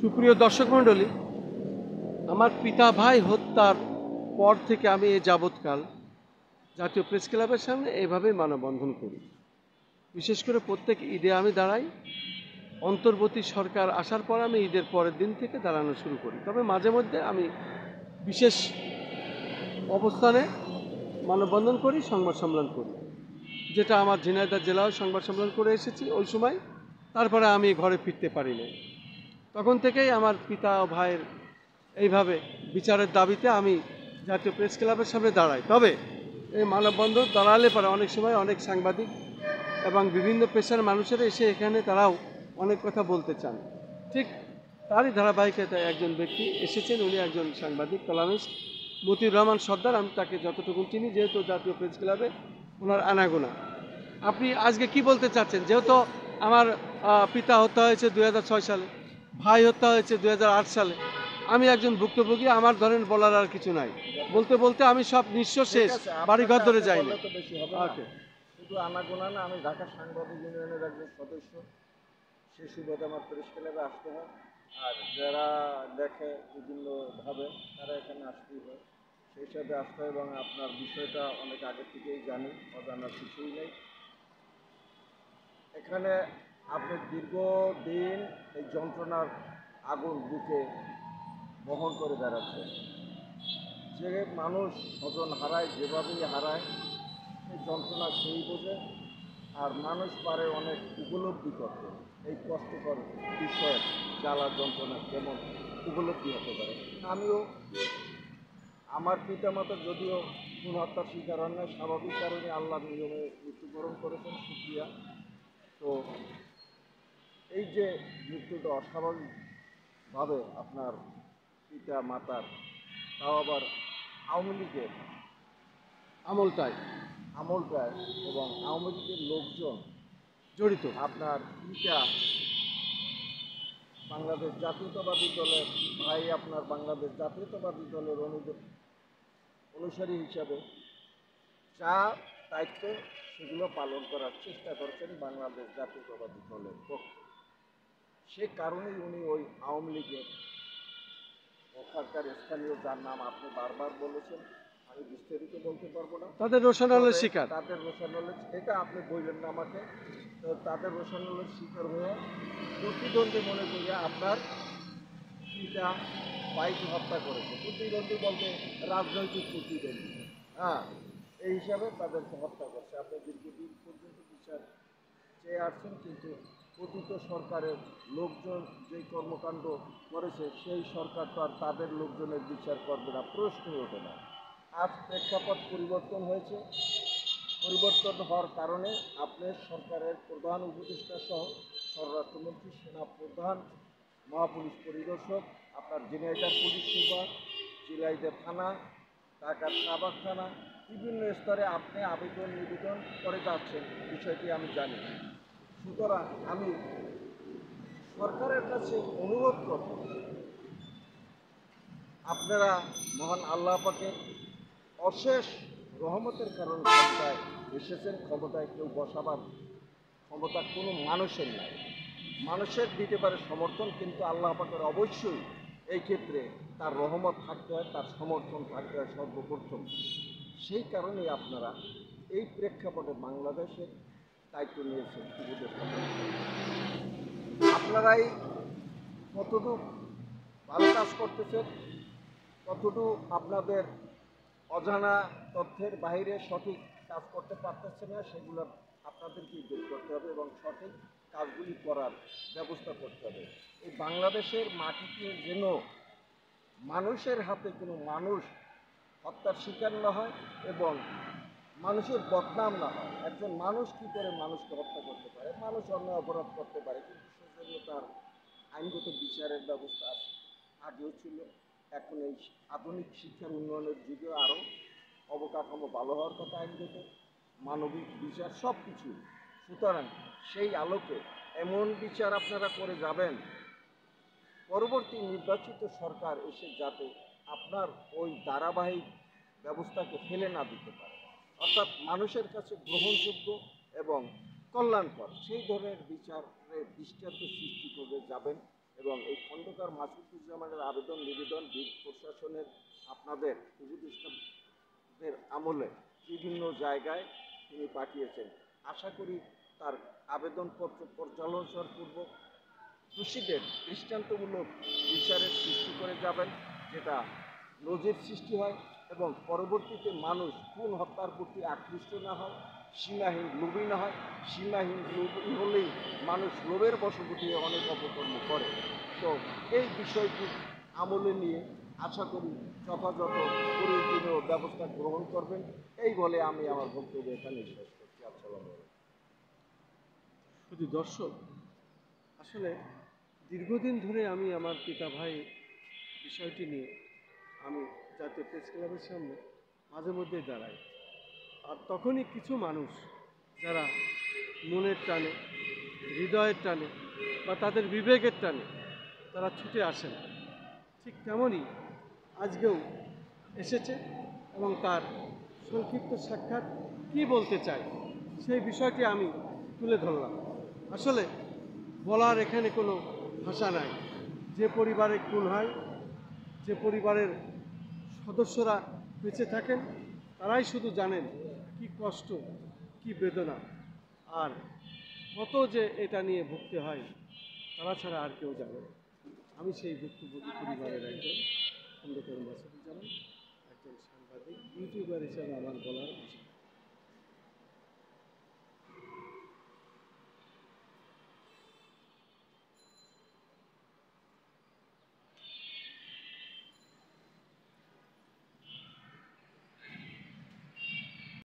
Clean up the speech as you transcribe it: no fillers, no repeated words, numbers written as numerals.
সুপ্রিয় দর্শক মণ্ডলী, আমার পিতা ভাই হত্যার পর থেকে আমি এ যাবৎকাল জাতীয় প্রেস ক্লাবের সামনে এভাবেই মানববন্ধন করি। বিশেষ করে প্রত্যেক ঈদে আমি দাঁড়াই। অন্তর্বর্তী সরকার আসার পর আমি ঈদের পরের দিন থেকে দাঁড়ানো শুরু করি। তবে মাঝে মধ্যে আমি বিশেষ অবস্থানে মানববন্ধন করি, সংবাদ সম্মেলন করি, যেটা আমার ঝিনাইদহ জেলাও সংবাদ সম্মেলন করে এসেছি ওই সময়। তারপরে আমি ঘরে ফিরতে পারি না। তখন থেকেই আমার পিতা ও ভাইয়ের এইভাবে বিচারের দাবিতে আমি জাতীয় প্রেস ক্লাবের সামনে দাঁড়াই। তবে এই মানববন্ধন দাঁড়ালে পরে অনেক সময় অনেক সাংবাদিক এবং বিভিন্ন পেশার মানুষেরা এসে এখানে তারাও অনেক কথা বলতে চান। ঠিক তারই ধারাবাহিকতায় একজন ব্যক্তি এসেছেন, উনি একজন সাংবাদিক কলামিস্ট মতিউর রহমান সর্দার। আমি তাকে যতটুকু চিনি, যেহেতু জাতীয় প্রেস ক্লাবে ওনার আনাগোনা। আপনি আজকে কি বলতে চাচ্ছেন? যেহেতু আমার পিতা হত্যা হয়েছে 2006 সালে, ভাই হত্যা হয়েছে 2008 সালে, আমি একজন ভুক্তভোগী। আমার ধরেন বলার আর কিছু নাই। বলতে বলতে আমি সব নিঃস্ব শেষ, বাড়িঘর ধরে যাই না। ওকে, শুধু আনাগোনা না, আমি ঢাকা সাংবাদিক ইউনিয়নের একজন সদস্য, সে সুবাদে আমার প্রেস ক্লাবে আসতে হয়। আর যারা দেখে বিভিন্নভাবে তারা এখানে আসতেই হয়, সেই হিসাবে আসতে হয়। এবং আপনার বিষয়টা অনেক আগে থেকেই জানি, অজানার কিছুই নেই। এখানে আপনি দীর্ঘদিন এই যন্ত্রণার আগুন বুকে বহন করে বেড়াচ্ছেন। যে মানুষ স্বজন হারায়, যেভাবেই হারায়, সেই যন্ত্রণা সেই বোঝে। আর মানুষ পারে অনেক উপলব্ধি করতে এই কষ্টকর বিষয়, জ্বালা যন্ত্রণা কেমন উপলব্ধি হতে পারে। আমিও, আমার পিতামাতা যদিও খুন হত্যার শিকার হন না, স্বাভাবিক কারণে আল্লাহর নিয়মে মৃত্যুবরণ করেছেন, সুক্রিয়া। তো এই যে মৃত্যুটা অস্বাভাবিকভাবে আপনার পিতা মাতার, তাও আবার আওয়ামী লীগের আমলটাই এবং আওয়ামী লীগের লোকজন জড়িত। আপনার পিতা বাংলাদেশ জাতীয়তাবাদী দলের ভাই, আপনার বাংলাদেশ জাতীয়তাবাদী দলের অনুসারী হিসাবে যা দায়িত্ব সেগুলো পালন করার চেষ্টা করছেন বাংলাদেশ জাতীয়তাবাদী দলের পক্ষে। সে কারণেই উনি ওই আওয়ামী লীগের ওখানকার স্থানীয়, যার নাম আপনি বারবার বলেছেন, আমি বিস্তারিত বলতে পারবো না, তাদের রোশনালের শিকার, তাদের রোশনালের, এটা আপনি বললেন না আমাকে, তো তাদের রোশনালের শিকার হয়ে প্রতিদ্বন্দ্বী মনে করিয়া আপনার পিতা ভাইকে হত্যা করেছে। প্রতিদ্বন্দ্বী বলতে রাজনৈতিক প্রতিদ্বন্দ্বী, হ্যাঁ, এই হিসাবে তাদেরকে হত্যা করছে। আপনি দীর্ঘদিন পর্যন্ত বিচার চেয়ে আসছেন, কিন্তু পতিত সরকারের লোকজন যে কর্মকাণ্ড করেছে, সেই সরকার তো আর তাদের লোকজনের বিচার করবে না, প্রশ্নই ওঠে না। আজ প্রেক্ষাপট পরিবর্তন হয়েছে। পরিবর্তন হওয়ার কারণে আপনার সরকারের প্রধান উপদেষ্টা সহ স্বরাষ্ট্রমন্ত্রী, সেনা প্রধান, মহাপুলিশ পরিদর্শক, আপনার ঝিনাইদহ পুলিশ সুপার, ঝিনাইদহ থানা, ঢাকার শাহবাগ থানা, বিভিন্ন স্তরে আপনি আবেদন নিবেদন করে যাচ্ছেন, বিষয়টি আমি জানি। সুতরাং আমি সরকারের কাছে অনুরোধ করব, আপনারা মহান আল্লাহ পাকের অশেষ রহমতের কারণে ক্ষমতায় এসেছেন। ক্ষমতায় কেউ বসাবার ক্ষমতা কোনো মানুষের নাই। মানুষের দিতে পারে সমর্থন, কিন্তু আল্লাহ পাকের অবশ্যই এই ক্ষেত্রে তার রহমত থাকতে হয়, তার সমর্থন থাকতে হয় সর্বপ্রথম। সেই কারণেই আপনারা এই প্রেক্ষাপটে বাংলাদেশের দায়িত্ব নিয়েছেন উপদেষ্টা। আপনারাই কতটুকু ভালো কাজ করতেছেন, কতটুকু আপনাদের অজানা তথ্যের বাইরে সঠিক কাজ করতে পারতেছে না, সেগুলো আপনাদেরকেই বের করতে হবে এবং সঠিক কাজগুলি করার ব্যবস্থা করতে হবে। এই বাংলাদেশের মাটিতে যেন মানুষের হাতে কোনো মানুষ হত্যার শিকার না হয় এবং মানুষের বদনাম না হয়। একজন মানুষ কী করে মানুষকে হত্যা করতে পারে? মানুষ অন্যায় অপরাধ করতে পারে, কিন্তু সেজন্য তার আইনগত বিচারের ব্যবস্থা আছে, আগেও ছিল, এখন এই আধুনিক শিক্ষার উন্নয়নের যুগে আরও অবকাঠামো ভালো হওয়ার কথা, আইনগত মানবিক বিচার সব কিছু। সুতরাং সেই আলোকে এমন বিচার আপনারা করে যাবেন, পরবর্তী নির্বাচিত সরকার এসে যাতে আপনার ওই ধারাবাহিক ব্যবস্থাকে ফেলে না দিতে পারে, অর্থাৎ মানুষের কাছে গ্রহণযোগ্য এবং কল্যাণকর সেই ধরনের বিচারের দৃষ্টান্ত সৃষ্টি করে যাবেন এবং এই খন্দকার মাসুদুজ্জামানের আবেদন নিবেদন প্রশাসনের আপনাদের উপদেষ্টাদের আমলে বিভিন্ন জায়গায় তিনি পাঠিয়েছেন। আশা করি তার আবেদনপত্র পর্যালোচনাপূর্বক দোষীদের দৃষ্টান্তমূলক বিচারের সৃষ্টি করে যাবেন, যেটা নজির সৃষ্টি হয় এবং পরবর্তীতে মানুষ খুন হত্যার প্রতি আকৃষ্ট না হয়, সীমাহীন লোভী না হয়। সীমাহীন লোভী হলেই মানুষ লোভের বশবর্তী হয়ে অনেক অপকর্ম করে। তো এই বিষয়টি আমলে নিয়ে আশা করি যথাযথ প্রয়োজনীয় ব্যবস্থা গ্রহণ করবেন, এই বলে আমি আমার বক্তব্য এখানে শেষ করছি। আসসালামু আলাইকুম। শুধু দর্শক, আসলে দীর্ঘদিন ধরে আমি আমার পিতা ভাই বিষয়টি নিয়ে আমি জাতীয় প্রেস ক্লাবের সামনে মাঝে মধ্যেই দাঁড়াই। আর তখনই কিছু মানুষ যারা মনের টানে, হৃদয়ের টানে বা তাদের বিবেকের টানে তারা ছুটে আসেন, ঠিক তেমনই আজকেও এসেছে এবং তার সংক্ষিপ্ত সাক্ষাৎ কী বলতে চাই সেই বিষয়টি আমি তুলে ধরলাম। আসলে বলার এখানে কোনো ভাষা নাই। যে পরিবারে খুন হয়, যে পরিবারের সদস্যরা বেঁচে থাকেন, তারাই শুধু জানেন কি কষ্ট, কি বেদনা, আর কত যে এটা নিয়ে ভুগতে হয় তারা ছাড়া আর কেউ জানে না। আমি সেই ভুক্তভোগী পরিবারের একজন খন্দকার মাসুদুজ্জামান, একজন সাংবাদিক, ইউটিউবার হিসেবে আমার বলার ভাষা